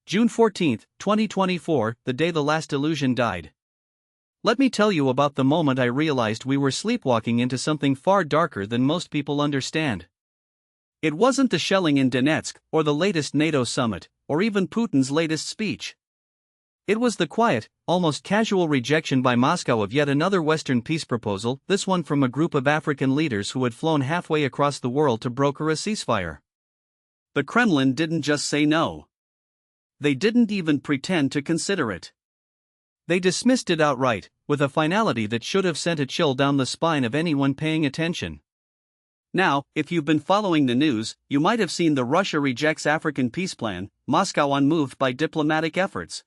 June 14, 2024, the day the last illusion died. Let me tell you about the moment I realized we were sleepwalking into something far darker than most people understand. It wasn't the shelling in Donetsk, or the latest NATO summit, or even Putin's latest speech. It was the quiet, almost casual rejection by Moscow of yet another Western peace proposal, this one from a group of African leaders who had flown halfway across the world to broker a ceasefire. The Kremlin didn't just say no. They didn't even pretend to consider it. They dismissed it outright, with a finality that should have sent a chill down the spine of anyone paying attention. Now, if you've been following the news, you might have seen the Russia rejects African peace plan, Moscow unmoved by diplomatic efforts.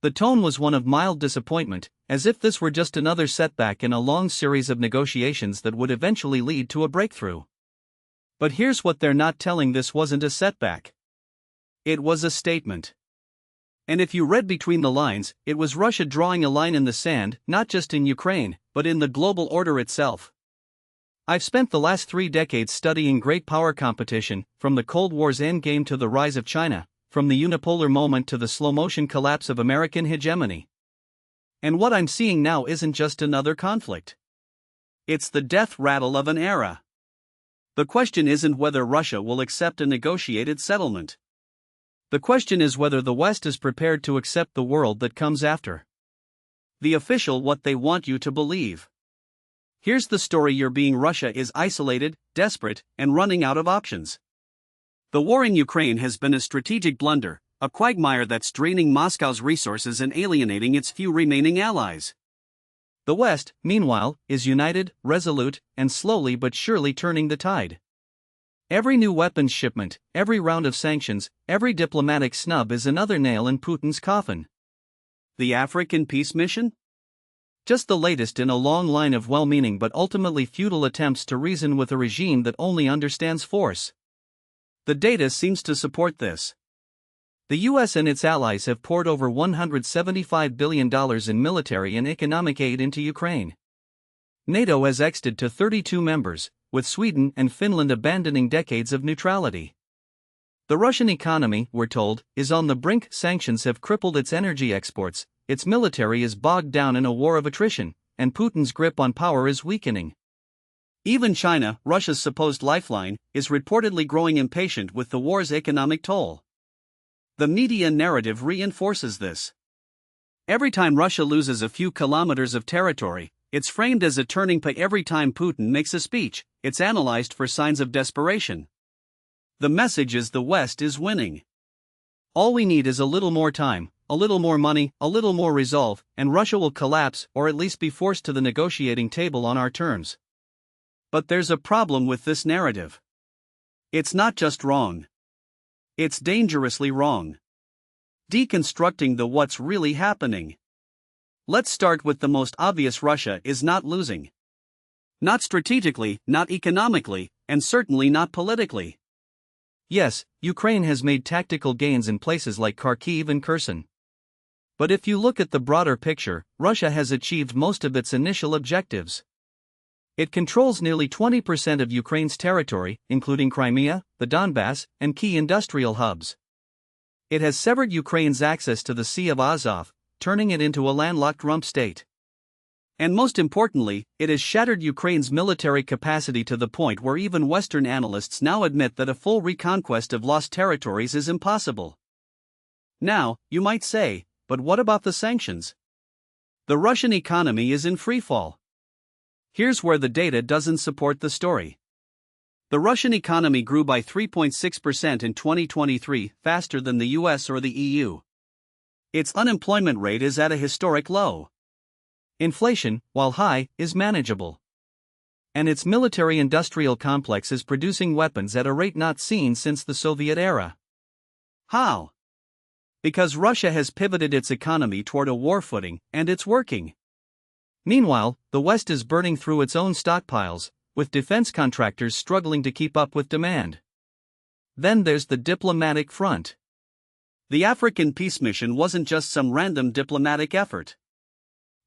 The tone was one of mild disappointment, as if this were just another setback in a long series of negotiations that would eventually lead to a breakthrough. But here's what they're not telling: this wasn't a setback. It was a statement. And if you read between the lines, it was Russia drawing a line in the sand, not just in Ukraine, but in the global order itself. I've spent the last 3 decades studying great power competition, from the Cold War's endgame to the rise of China, from the unipolar moment to the slow-motion collapse of American hegemony. And what I'm seeing now isn't just another conflict. It's the death rattle of an era. The question isn't whether Russia will accept a negotiated settlement. The question is whether the West is prepared to accept the world that comes after. The official what they want you to believe. Here's the story you're being: Russia is isolated, desperate, and running out of options. The war in Ukraine has been a strategic blunder, a quagmire that's draining Moscow's resources and alienating its few remaining allies. The West, meanwhile, is united, resolute, and slowly but surely turning the tide. Every new weapons shipment, every round of sanctions, every diplomatic snub is another nail in Putin's coffin. The African peace mission? Just the latest in a long line of well-meaning but ultimately futile attempts to reason with a regime that only understands force. The data seems to support this. The US and its allies have poured over $175 billion in military and economic aid into Ukraine. NATO has exited to 32 members, with Sweden and Finland abandoning decades of neutrality. The Russian economy, we're told, is on the brink. Sanctions have crippled its energy exports, its military is bogged down in a war of attrition, and Putin's grip on power is weakening. Even China, Russia's supposed lifeline, is reportedly growing impatient with the war's economic toll. The media narrative reinforces this. Every time Russia loses a few kilometers of territory, it's framed as a turning point. Every time Putin makes a speech, it's analyzed for signs of desperation. The message is the West is winning. All we need is a little more time, a little more money, a little more resolve, and Russia will collapse, or at least be forced to the negotiating table on our terms. But there's a problem with this narrative. It's not just wrong. It's dangerously wrong. Deconstructing the what's really happening. Let's start with the most obvious: Russia is not losing. Not strategically, not economically, and certainly not politically. Yes, Ukraine has made tactical gains in places like Kharkiv and Kherson. But if you look at the broader picture, Russia has achieved most of its initial objectives. It controls nearly 20% of Ukraine's territory, including Crimea, the Donbass, and key industrial hubs. It has severed Ukraine's access to the Sea of Azov, turning it into a landlocked rump state. And most importantly, it has shattered Ukraine's military capacity to the point where even Western analysts now admit that a full reconquest of lost territories is impossible. Now, you might say, but what about the sanctions? The Russian economy is in freefall. Here's where the data doesn't support the story. The Russian economy grew by 3.6% in 2023, faster than the US or the EU. Its unemployment rate is at a historic low. Inflation, while high, is manageable. And its military-industrial complex is producing weapons at a rate not seen since the Soviet era. How? Because Russia has pivoted its economy toward a war footing, and it's working. Meanwhile, the West is burning through its own stockpiles, with defense contractors struggling to keep up with demand. Then there's the diplomatic front. The African peace mission wasn't just some random diplomatic effort.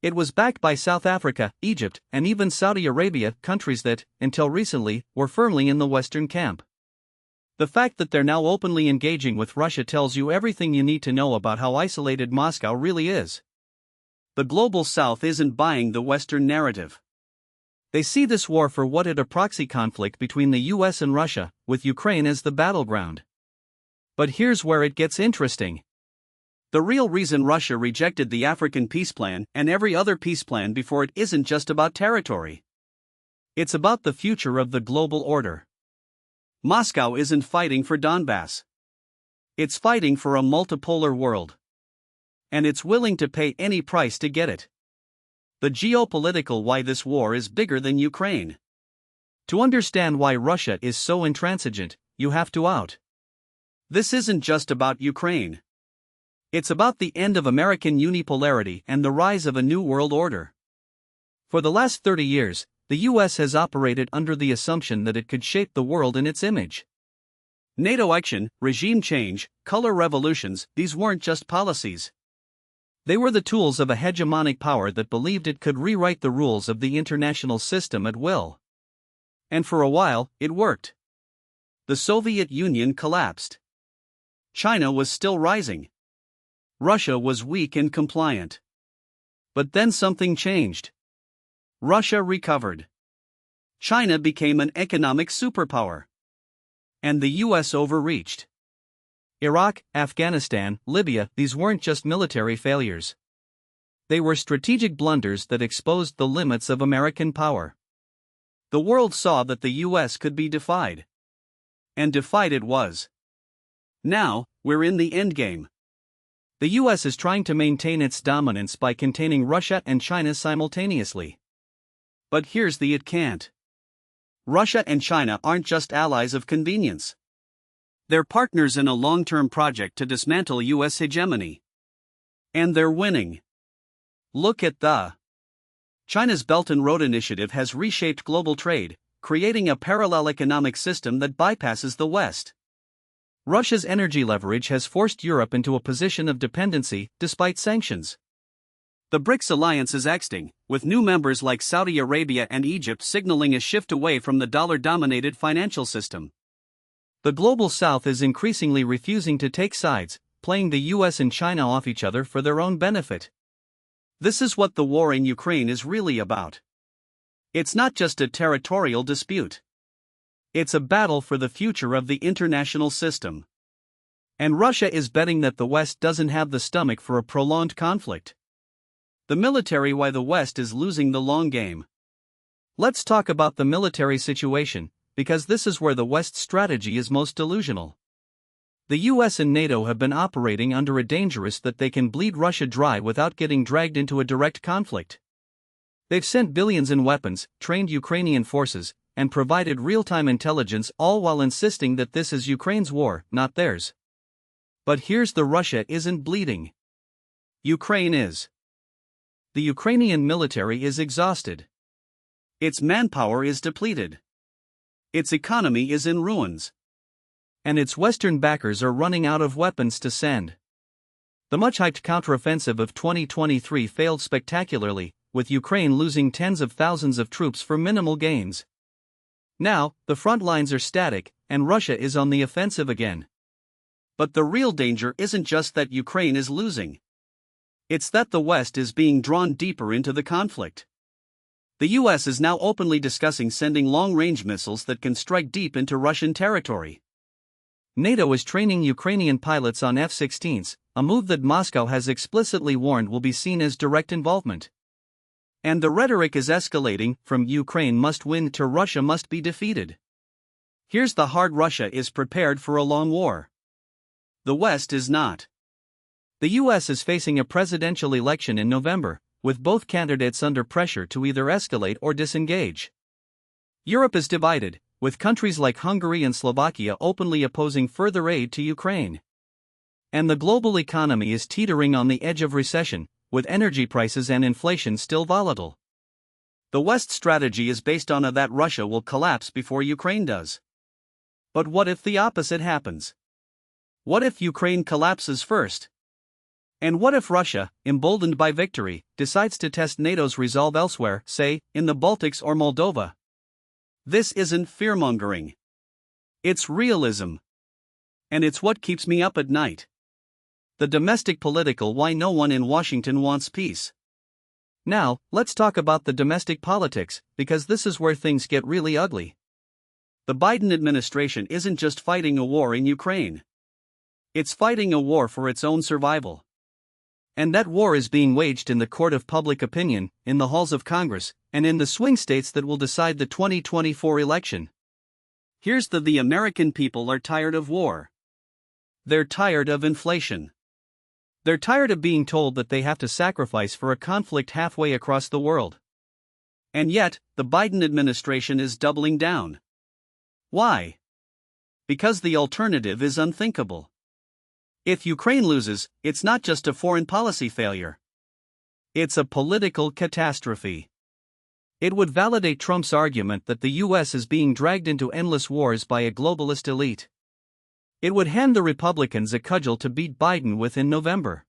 It was backed by South Africa, Egypt, and even Saudi Arabia, countries that, until recently, were firmly in the Western camp. The fact that they're now openly engaging with Russia tells you everything you need to know about how isolated Moscow really is. The global south isn't buying the Western narrative. They see this war for what it is: a proxy conflict between the US and Russia, with Ukraine as the battleground. But here's where it gets interesting. The real reason Russia rejected the African peace plan and every other peace plan before it isn't just about territory. It's about the future of the global order. Moscow isn't fighting for Donbass. It's fighting for a multipolar world. And it's willing to pay any price to get it. The geopolitical why this war is bigger than Ukraine. To understand why Russia is so intransigent, you have to out. This isn't just about Ukraine. It's about the end of American unipolarity and the rise of a new world order. For the last 30 years, the US has operated under the assumption that it could shape the world in its image. NATO action, regime change, color revolutions, these weren't just policies. They were the tools of a hegemonic power that believed it could rewrite the rules of the international system at will. And for a while, it worked. The Soviet Union collapsed. China was still rising. Russia was weak and compliant. But then something changed. Russia recovered. China became an economic superpower. And the US overreached. Iraq, Afghanistan, Libya, these weren't just military failures. They were strategic blunders that exposed the limits of American power. The world saw that the US could be defied. And defied it was. Now, we're in the endgame. The US is trying to maintain its dominance by containing Russia and China simultaneously. But here's the it can't. Russia and China aren't just allies of convenience. They're partners in a long-term project to dismantle US hegemony. And they're winning. Look at China's Belt and Road Initiative has reshaped global trade, creating a parallel economic system that bypasses the West. Russia's energy leverage has forced Europe into a position of dependency, despite sanctions. The BRICS alliance is acting, with new members like Saudi Arabia and Egypt signaling a shift away from the dollar-dominated financial system. The global south is increasingly refusing to take sides, playing the US and China off each other for their own benefit. This is what the war in Ukraine is really about. It's not just a territorial dispute. It's a battle for the future of the international system. And Russia is betting that the West doesn't have the stomach for a prolonged conflict. The military why the West is losing the long game. Let's talk about the military situation, because this is where the West's strategy is most delusional. The US and NATO have been operating under a dangerous that they can bleed Russia dry without getting dragged into a direct conflict. They've sent billions in weapons, trained Ukrainian forces, and provided real-time intelligence, all while insisting that this is Ukraine's war, not theirs. But here's the Russia isn't bleeding. Ukraine is. The Ukrainian military is exhausted. Its manpower is depleted. Its economy is in ruins. And its Western backers are running out of weapons to send. The much-hyped counteroffensive of 2023 failed spectacularly, with Ukraine losing tens of thousands of troops for minimal gains. Now, the front lines are static, and Russia is on the offensive again. But the real danger isn't just that Ukraine is losing. It's that the West is being drawn deeper into the conflict. The US is now openly discussing sending long-range missiles that can strike deep into Russian territory. NATO is training Ukrainian pilots on F-16s, a move that Moscow has explicitly warned will be seen as direct involvement. And the rhetoric is escalating from Ukraine must win to Russia must be defeated. Here's the hard: Russia is prepared for a long war. The West is not. The US is facing a presidential election in November, with both candidates under pressure to either escalate or disengage. Europe is divided, with countries like Hungary and Slovakia openly opposing further aid to Ukraine. And the global economy is teetering on the edge of recession, with energy prices and inflation still volatile. The West's strategy is based on that Russia will collapse before Ukraine does. But what if the opposite happens? What if Ukraine collapses first? And what if Russia, emboldened by victory, decides to test NATO's resolve elsewhere, say, in the Baltics or Moldova? This isn't fearmongering. It's realism. And it's what keeps me up at night. The domestic political why no one in Washington wants peace. Now, let's talk about the domestic politics, because this is where things get really ugly. The Biden administration isn't just fighting a war in Ukraine. It's fighting a war for its own survival. And that war is being waged in the court of public opinion, in the halls of Congress, and in the swing states that will decide the 2024 election. Here's the American people are tired of war. They're tired of inflation. They're tired of being told that they have to sacrifice for a conflict halfway across the world. And yet, the Biden administration is doubling down. Why? Because the alternative is unthinkable. If Ukraine loses, it's not just a foreign policy failure. It's a political catastrophe. It would validate Trump's argument that the U.S. is being dragged into endless wars by a globalist elite. It would hand the Republicans a cudgel to beat Biden with in November.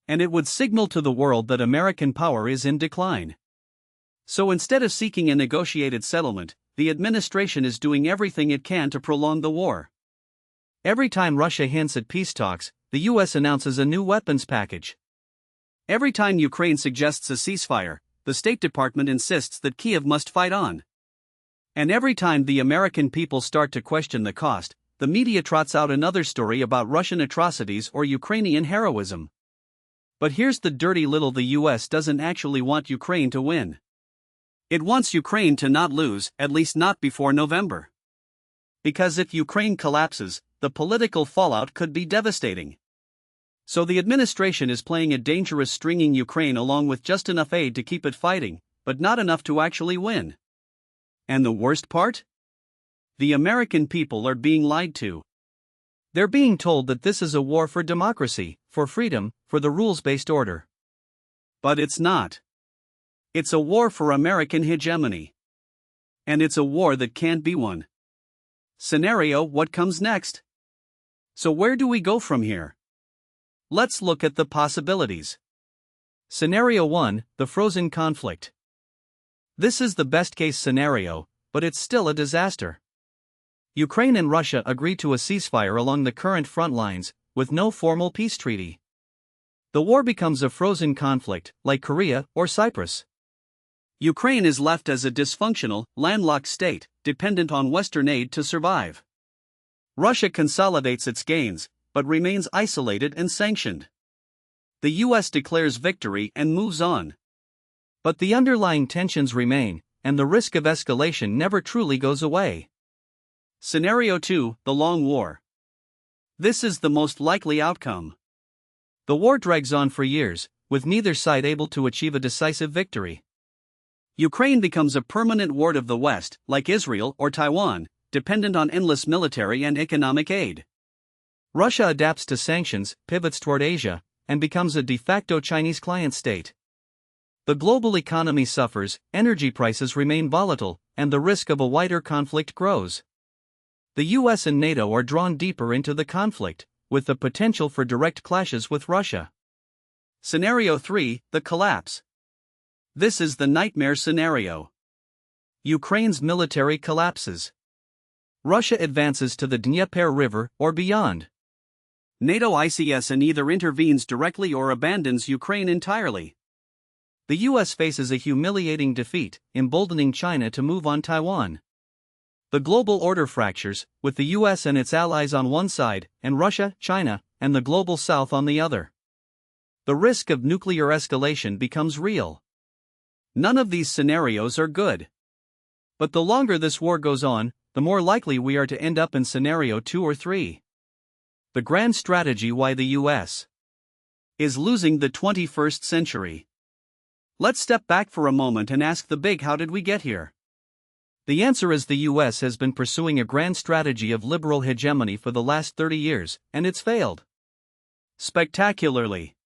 And it would signal to the world that American power is in decline. So instead of seeking a negotiated settlement, the administration is doing everything it can to prolong the war. Every time Russia hints at peace talks, the U.S. announces a new weapons package. Every time Ukraine suggests a ceasefire, the State Department insists that Kyiv must fight on. And every time the American people start to question the cost, the media trots out another story about Russian atrocities or Ukrainian heroism. But here's the dirty little: the U.S. doesn't actually want Ukraine to win. It wants Ukraine to not lose, at least not before November. Because if Ukraine collapses, the political fallout could be devastating. So the administration is playing a dangerous, stringing Ukraine along with just enough aid to keep it fighting, but not enough to actually win. And the worst part? The American people are being lied to. They're being told that this is a war for democracy, for freedom, for the rules-based order. But it's not. It's a war for American hegemony. And it's a war that can't be won. Scenario: what comes next? So where do we go from here? Let's look at the possibilities. Scenario 1: the frozen conflict. This is the best-case scenario, but it's still a disaster. Ukraine and Russia agree to a ceasefire along the current front lines, with no formal peace treaty. The war becomes a frozen conflict, like Korea or Cyprus. Ukraine is left as a dysfunctional, landlocked state, dependent on Western aid to survive. Russia consolidates its gains, but remains isolated and sanctioned. The U.S. declares victory and moves on. But the underlying tensions remain, and the risk of escalation never truly goes away. Scenario 2: the long war. This is the most likely outcome. The war drags on for years, with neither side able to achieve a decisive victory. Ukraine becomes a permanent ward of the West, like Israel or Taiwan, dependent on endless military and economic aid. Russia adapts to sanctions, pivots toward Asia, and becomes a de facto Chinese client state. The global economy suffers, energy prices remain volatile, and the risk of a wider conflict grows. The US and NATO are drawn deeper into the conflict, with the potential for direct clashes with Russia. Scenario 3: the collapse. This is the nightmare scenario. Ukraine's military collapses. Russia advances to the Dnieper River or beyond. NATO ICS and either intervenes directly or abandons Ukraine entirely. The US faces a humiliating defeat, emboldening China to move on Taiwan. The global order fractures, with the US and its allies on one side, and Russia, China, and the global south on the other. The risk of nuclear escalation becomes real. None of these scenarios are good. But the longer this war goes on, the more likely we are to end up in scenario 2 or 3. The grand strategy: why the US is losing the 21st century. Let's step back for a moment and ask the big how did we get here? The answer is the US has been pursuing a grand strategy of liberal hegemony for the last 30 years, and it's failed spectacularly.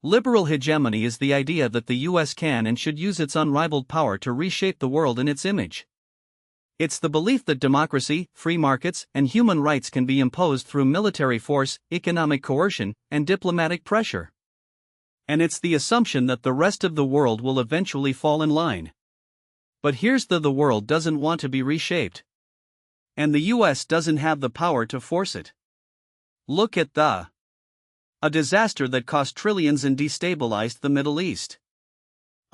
Liberal hegemony is the idea that the US can and should use its unrivaled power to reshape the world in its image. It's the belief that democracy, free markets, and human rights can be imposed through military force, economic coercion, and diplomatic pressure. And it's the assumption that the rest of the world will eventually fall in line. But here's the world doesn't want to be reshaped. And the US doesn't have the power to force it. Look at a disaster that cost trillions and destabilized the Middle East.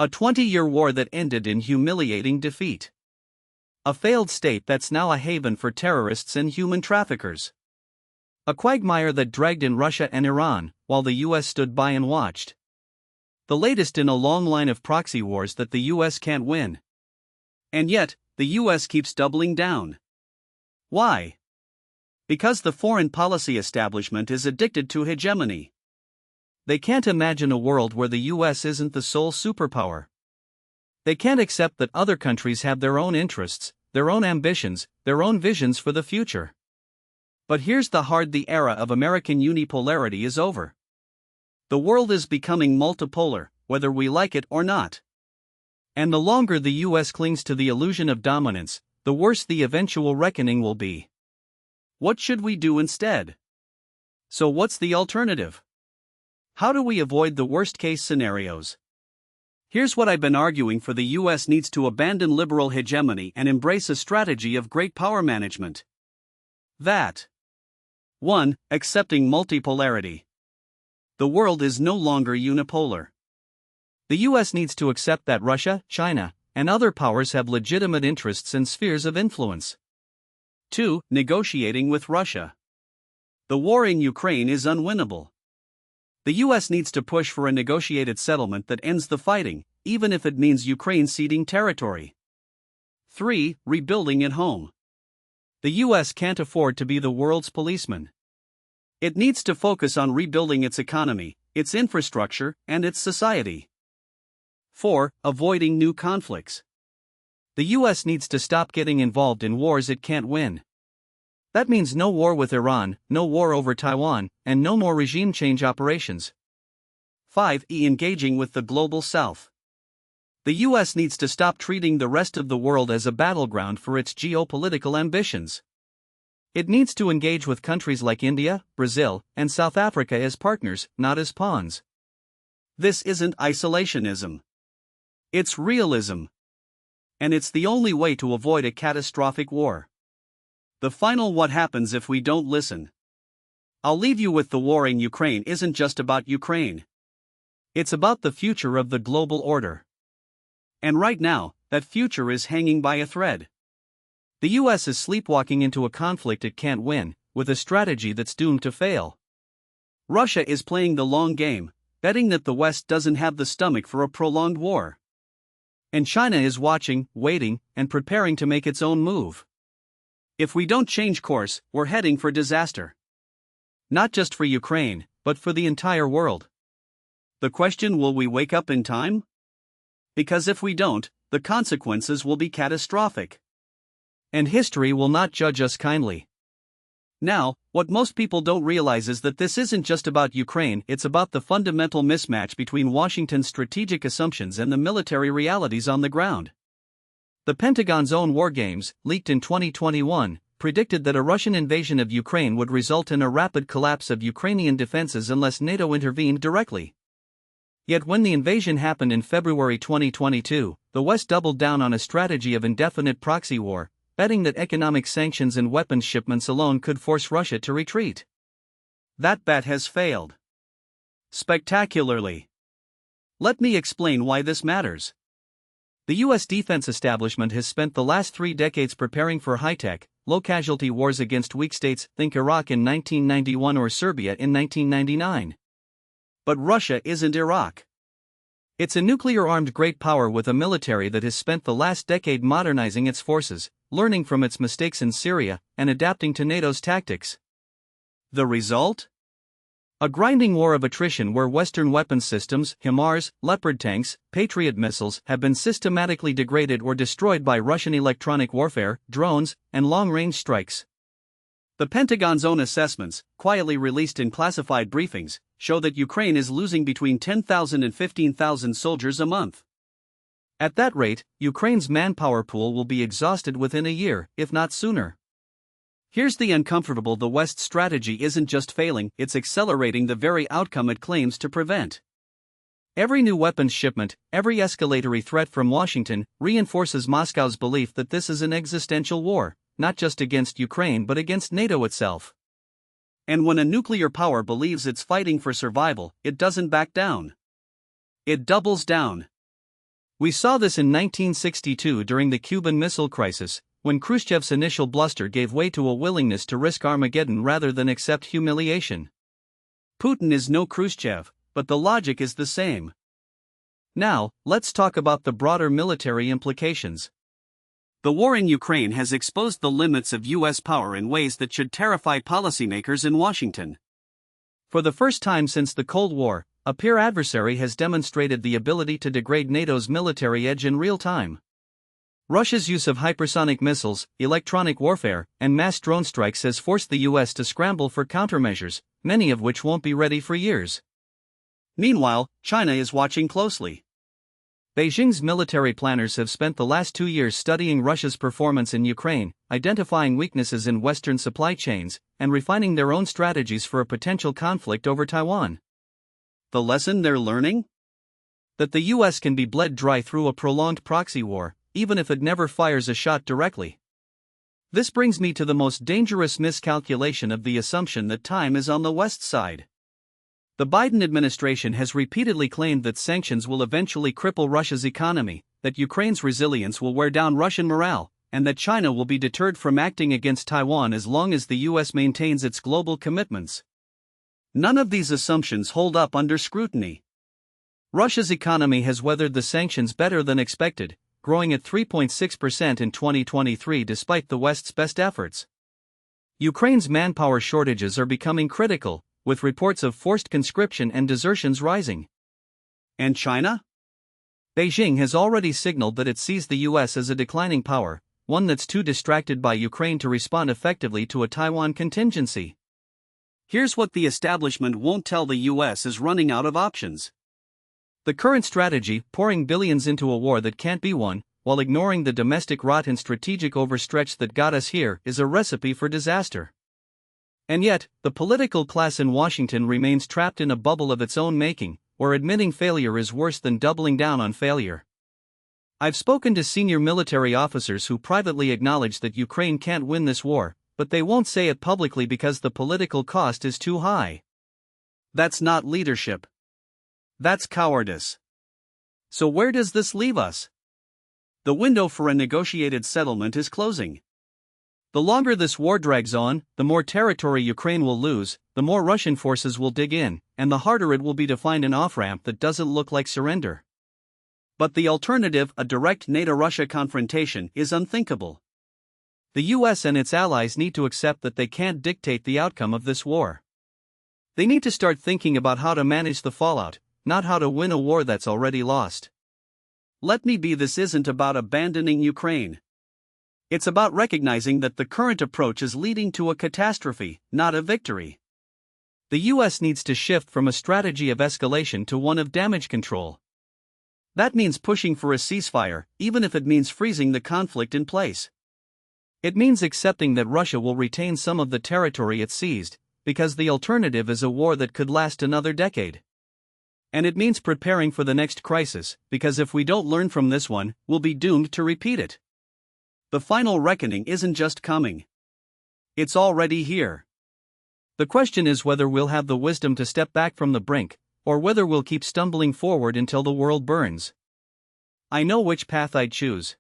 A 20-year war that ended in humiliating defeat. A failed state that's now a haven for terrorists and human traffickers. A quagmire that dragged in Russia and Iran, while the US stood by and watched. The latest in a long line of proxy wars that the US can't win. And yet, the US keeps doubling down. Why? Because the foreign policy establishment is addicted to hegemony. They can't imagine a world where the US isn't the sole superpower. They can't accept that other countries have their own interests, their own ambitions, their own visions for the future. But here's the era of American unipolarity is over. The world is becoming multipolar, whether we like it or not. And the longer the US clings to the illusion of dominance, the worse the eventual reckoning will be. What should we do instead? So what's the alternative? How do we avoid the worst-case scenarios? Here's what I've been arguing for: the US needs to abandon liberal hegemony and embrace a strategy of great power management. 1. Accepting multipolarity. The world is no longer unipolar. The US needs to accept that Russia, China, and other powers have legitimate interests and spheres of influence. 2. Negotiating with Russia. The war in Ukraine is unwinnable. The US needs to push for a negotiated settlement that ends the fighting, even if it means Ukraine ceding territory. 3. Rebuilding at home. The US can't afford to be the world's policeman. It needs to focus on rebuilding its economy, its infrastructure, and its society. 4. Avoiding new conflicts. The US needs to stop getting involved in wars it can't win. That means no war with Iran, no war over Taiwan, and no more regime change operations. 5. Engaging with the global South. The US needs to stop treating the rest of the world as a battleground for its geopolitical ambitions. It needs to engage with countries like India, Brazil, and South Africa as partners, not as pawns. This isn't isolationism. It's realism. And it's the only way to avoid a catastrophic war. The final what happens if we don't listen. I'll leave you with: the war in Ukraine isn't just about Ukraine. It's about the future of the global order. And right now, that future is hanging by a thread. The US is sleepwalking into a conflict it can't win, with a strategy that's doomed to fail. Russia is playing the long game, betting that the West doesn't have the stomach for a prolonged war. And China is watching, waiting, and preparing to make its own move. If we don't change course, we're heading for disaster. Not just for Ukraine, but for the entire world. The question: will we wake up in time? Because if we don't, the consequences will be catastrophic. And history will not judge us kindly. Now, what most people don't realize is that this isn't just about Ukraine, it's about the fundamental mismatch between Washington's strategic assumptions and the military realities on the ground. The Pentagon's own war games, leaked in 2021, predicted that a Russian invasion of Ukraine would result in a rapid collapse of Ukrainian defenses unless NATO intervened directly. Yet when the invasion happened in February 2022, the West doubled down on a strategy of indefinite proxy war, betting that economic sanctions and weapons shipments alone could force Russia to retreat. That bet has failed. Spectacularly. Let me explain why this matters. The US defense establishment has spent the last 3 decades preparing for high-tech, low-casualty wars against weak states, think Iraq in 1991 or Serbia in 1999. But Russia isn't Iraq. It's a nuclear-armed great power with a military that has spent the last decade modernizing its forces, learning from its mistakes in Syria, and adapting to NATO's tactics. The result? A grinding war of attrition where Western weapons systems, HIMARS, Leopard tanks, Patriot missiles have been systematically degraded or destroyed by Russian electronic warfare, drones, and long-range strikes. The Pentagon's own assessments, quietly released in classified briefings, show that Ukraine is losing between 10,000 and 15,000 soldiers a month. At that rate, Ukraine's manpower pool will be exhausted within a year, if not sooner. Here's the uncomfortable: the West's strategy isn't just failing, it's accelerating the very outcome it claims to prevent. Every new weapons shipment, every escalatory threat from Washington, reinforces Moscow's belief that this is an existential war, not just against Ukraine but against NATO itself. And when a nuclear power believes it's fighting for survival, it doesn't back down. It doubles down. We saw this in 1962 during the Cuban Missile Crisis, when Khrushchev's initial bluster gave way to a willingness to risk Armageddon rather than accept humiliation. Putin is no Khrushchev, but the logic is the same. Now, let's talk about the broader military implications. The war in Ukraine has exposed the limits of U.S. power in ways that should terrify policymakers in Washington. For the first time since the Cold War, a peer adversary has demonstrated the ability to degrade NATO's military edge in real time. Russia's use of hypersonic missiles, electronic warfare, and mass drone strikes has forced the U.S. to scramble for countermeasures, many of which won't be ready for years. Meanwhile, China is watching closely. Beijing's military planners have spent the last 2 years studying Russia's performance in Ukraine, identifying weaknesses in Western supply chains, and refining their own strategies for a potential conflict over Taiwan. The lesson they're learning? That the U.S. can be bled dry through a prolonged proxy war, even if it never fires a shot directly. This brings me to the most dangerous miscalculation of the assumption that time is on the West side. The Biden administration has repeatedly claimed that sanctions will eventually cripple Russia's economy, that Ukraine's resilience will wear down Russian morale, and that China will be deterred from acting against Taiwan as long as the U.S. maintains its global commitments. None of these assumptions hold up under scrutiny. Russia's economy has weathered the sanctions better than expected, growing at 3.6% in 2023 despite the West's best efforts. Ukraine's manpower shortages are becoming critical, with reports of forced conscription and desertions rising. And China? Beijing has already signaled that it sees the U.S. as a declining power, one that's too distracted by Ukraine to respond effectively to a Taiwan contingency. Here's what the establishment won't tell the U.S. is running out of options. The current strategy, pouring billions into a war that can't be won, while ignoring the domestic rot and strategic overstretch that got us here, is a recipe for disaster. And yet, the political class in Washington remains trapped in a bubble of its own making, where admitting failure is worse than doubling down on failure. I've spoken to senior military officers who privately acknowledge that Ukraine can't win this war, but they won't say it publicly because the political cost is too high. That's not leadership. That's cowardice. So where does this leave us? The window for a negotiated settlement is closing. The longer this war drags on, the more territory Ukraine will lose, the more Russian forces will dig in, and the harder it will be to find an off-ramp that doesn't look like surrender. But the alternative, a direct NATO-Russia confrontation, is unthinkable. The US and its allies need to accept that they can't dictate the outcome of this war. They need to start thinking about how to manage the fallout, not how to win a war that's already lost. Let me be, this isn't about abandoning Ukraine. It's about recognizing that the current approach is leading to a catastrophe, not a victory. The US needs to shift from a strategy of escalation to one of damage control. That means pushing for a ceasefire, even if it means freezing the conflict in place. It means accepting that Russia will retain some of the territory it seized, because the alternative is a war that could last another decade. And it means preparing for the next crisis, because if we don't learn from this one, we'll be doomed to repeat it. The final reckoning isn't just coming. It's already here. The question is whether we'll have the wisdom to step back from the brink, or whether we'll keep stumbling forward until the world burns. I know which path I'd choose.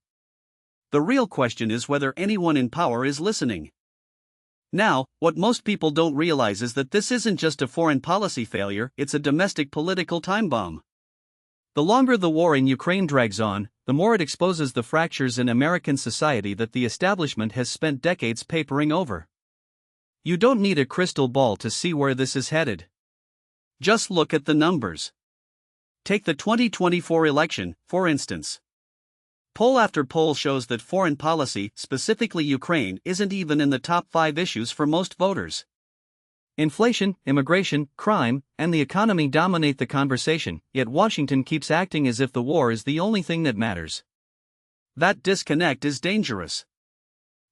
The real question is whether anyone in power is listening. Now, what most people don't realize is that this isn't just a foreign policy failure, it's a domestic political time bomb. The longer the war in Ukraine drags on, the more it exposes the fractures in American society that the establishment has spent decades papering over. You don't need a crystal ball to see where this is headed. Just look at the numbers. Take the 2024 election, for instance. Poll after poll shows that foreign policy, specifically Ukraine, isn't even in the top 5 issues for most voters. Inflation, immigration, crime, and the economy dominate the conversation, yet Washington keeps acting as if the war is the only thing that matters. That disconnect is dangerous.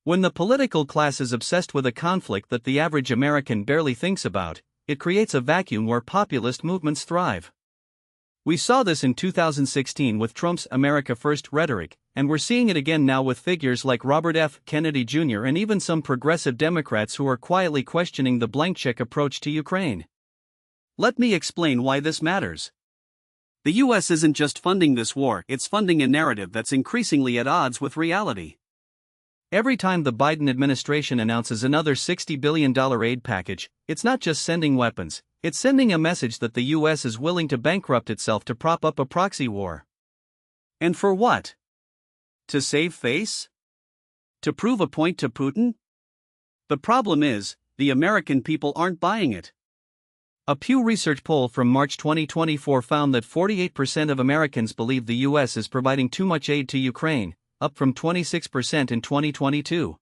When the political class is obsessed with a conflict that the average American barely thinks about, it creates a vacuum where populist movements thrive. We saw this in 2016 with Trump's America First rhetoric, and we're seeing it again now with figures like Robert F. Kennedy Jr. and even some progressive Democrats who are quietly questioning the blank check approach to Ukraine. Let me explain why this matters. The US isn't just funding this war, it's funding a narrative that's increasingly at odds with reality. Every time the Biden administration announces another $60 billion aid package, it's not just sending weapons, it's sending a message that the US is willing to bankrupt itself to prop up a proxy war. And for what? To save face? To prove a point to Putin? The problem is, the American people aren't buying it. A Pew Research poll from March 2024 found that 48% of Americans believe the US is providing too much aid to Ukraine, up from 26% in 2022.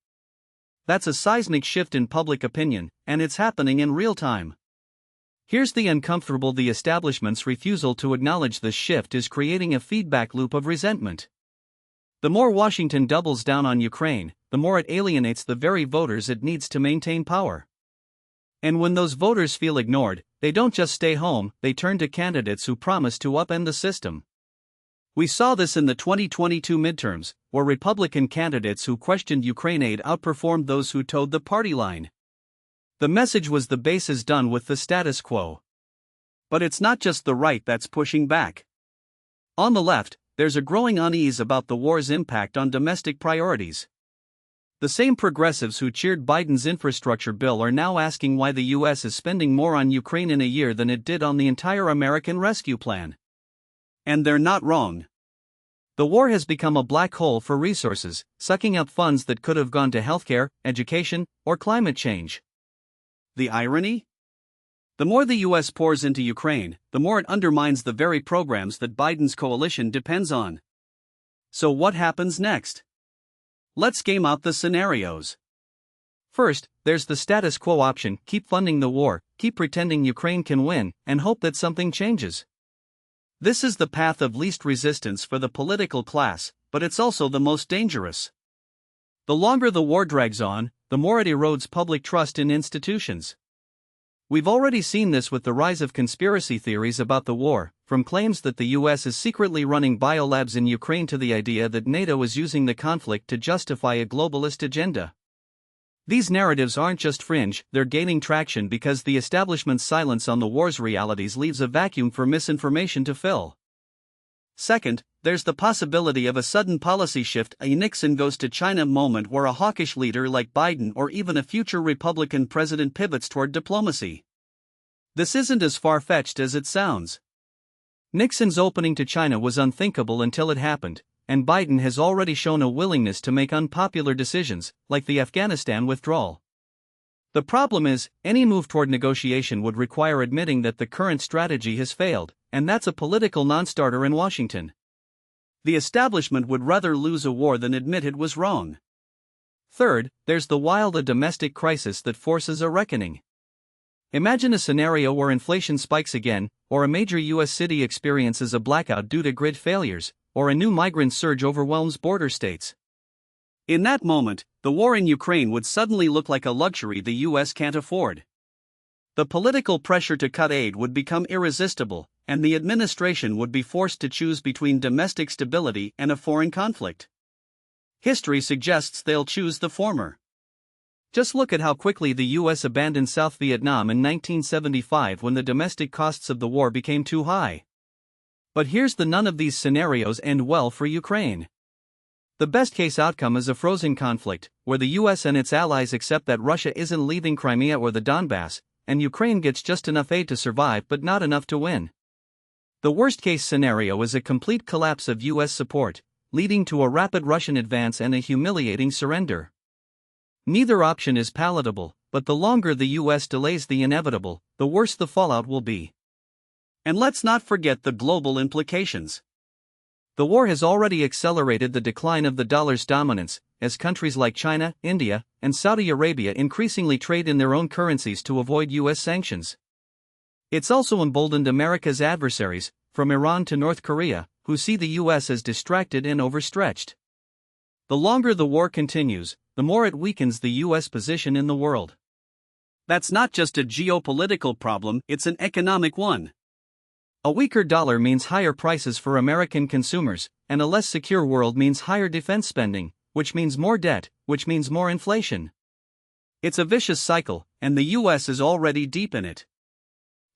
That's a seismic shift in public opinion, and it's happening in real time. Here's the uncomfortable: the establishment's refusal to acknowledge this shift is creating a feedback loop of resentment. The more Washington doubles down on Ukraine, the more it alienates the very voters it needs to maintain power. And when those voters feel ignored, they don't just stay home, they turn to candidates who promise to upend the system. We saw this in the 2022 midterms, where Republican candidates who questioned Ukraine aid outperformed those who toed the party line. The message was the base is done with the status quo. But it's not just the right that's pushing back. On the left, there's a growing unease about the war's impact on domestic priorities. The same progressives who cheered Biden's infrastructure bill are now asking why the US is spending more on Ukraine in a year than it did on the entire American Rescue Plan. And they're not wrong. The war has become a black hole for resources, sucking up funds that could have gone to healthcare, education, or climate change. The irony? The more the US pours into Ukraine, the more it undermines the very programs that Biden's coalition depends on. So what happens next? Let's game out the scenarios. First, there's the status quo option: keep funding the war, keep pretending Ukraine can win, and hope that something changes. This is the path of least resistance for the political class, but it's also the most dangerous. The longer the war drags on, the more it erodes public trust in institutions. We've already seen this with the rise of conspiracy theories about the war, from claims that the US is secretly running biolabs in Ukraine to the idea that NATO is using the conflict to justify a globalist agenda. These narratives aren't just fringe, they're gaining traction because the establishment's silence on the war's realities leaves a vacuum for misinformation to fill. Second, there's the possibility of a sudden policy shift, a Nixon goes to China moment where a hawkish leader like Biden or even a future Republican president pivots toward diplomacy. This isn't as far-fetched as it sounds. Nixon's opening to China was unthinkable until it happened, and Biden has already shown a willingness to make unpopular decisions, like the Afghanistan withdrawal. The problem is, any move toward negotiation would require admitting that the current strategy has failed, and that's a political non-starter in Washington. The establishment would rather lose a war than admit it was wrong. Third, there's the wild domestic crisis that forces a reckoning. Imagine a scenario where inflation spikes again, or a major US city experiences a blackout due to grid failures, or a new migrant surge overwhelms border states. In that moment, the war in Ukraine would suddenly look like a luxury the US can't afford. The political pressure to cut aid would become irresistible, and the administration would be forced to choose between domestic stability and a foreign conflict. History suggests they'll choose the former. Just look at how quickly the US abandoned South Vietnam in 1975 when the domestic costs of the war became too high. But here's the: none of these scenarios end well for Ukraine. The best-case outcome is a frozen conflict, where the US and its allies accept that Russia isn't leaving Crimea or the Donbass, and Ukraine gets just enough aid to survive but not enough to win. The worst-case scenario is a complete collapse of US support, leading to a rapid Russian advance and a humiliating surrender. Neither option is palatable, but the longer the US delays the inevitable, the worse the fallout will be. And let's not forget the global implications. The war has already accelerated the decline of the dollar's dominance, as countries like China, India, and Saudi Arabia increasingly trade in their own currencies to avoid US sanctions. It's also emboldened America's adversaries, from Iran to North Korea, who see the US as distracted and overstretched. The longer the war continues, the more it weakens the US position in the world. That's not just a geopolitical problem, it's an economic one. A weaker dollar means higher prices for American consumers, and a less secure world means higher defense spending, which means more debt, which means more inflation. It's a vicious cycle, and the US is already deep in it.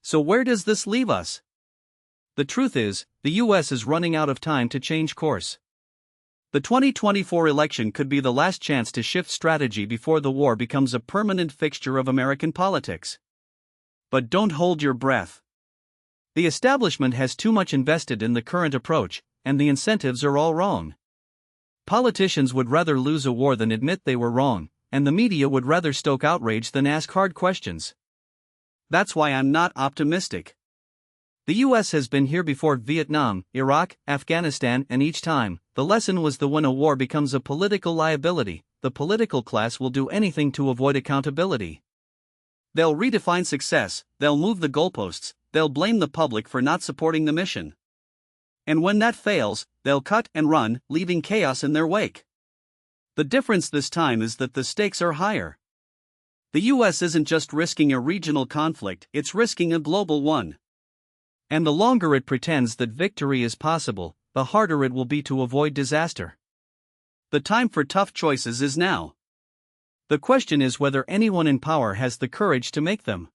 So where does this leave us? The truth is, the US is running out of time to change course. The 2024 election could be the last chance to shift strategy before the war becomes a permanent fixture of American politics. But don't hold your breath. The establishment has too much invested in the current approach, and the incentives are all wrong. Politicians would rather lose a war than admit they were wrong, and the media would rather stoke outrage than ask hard questions. That's why I'm not optimistic. The US has been here before: Vietnam, Iraq, Afghanistan, and each time, the lesson was that when a war becomes a political liability, the political class will do anything to avoid accountability. They'll redefine success, they'll move the goalposts, they'll blame the public for not supporting the mission. And when that fails, they'll cut and run, leaving chaos in their wake. The difference this time is that the stakes are higher. The US isn't just risking a regional conflict, it's risking a global one. And the longer it pretends that victory is possible, the harder it will be to avoid disaster. The time for tough choices is now. The question is whether anyone in power has the courage to make them.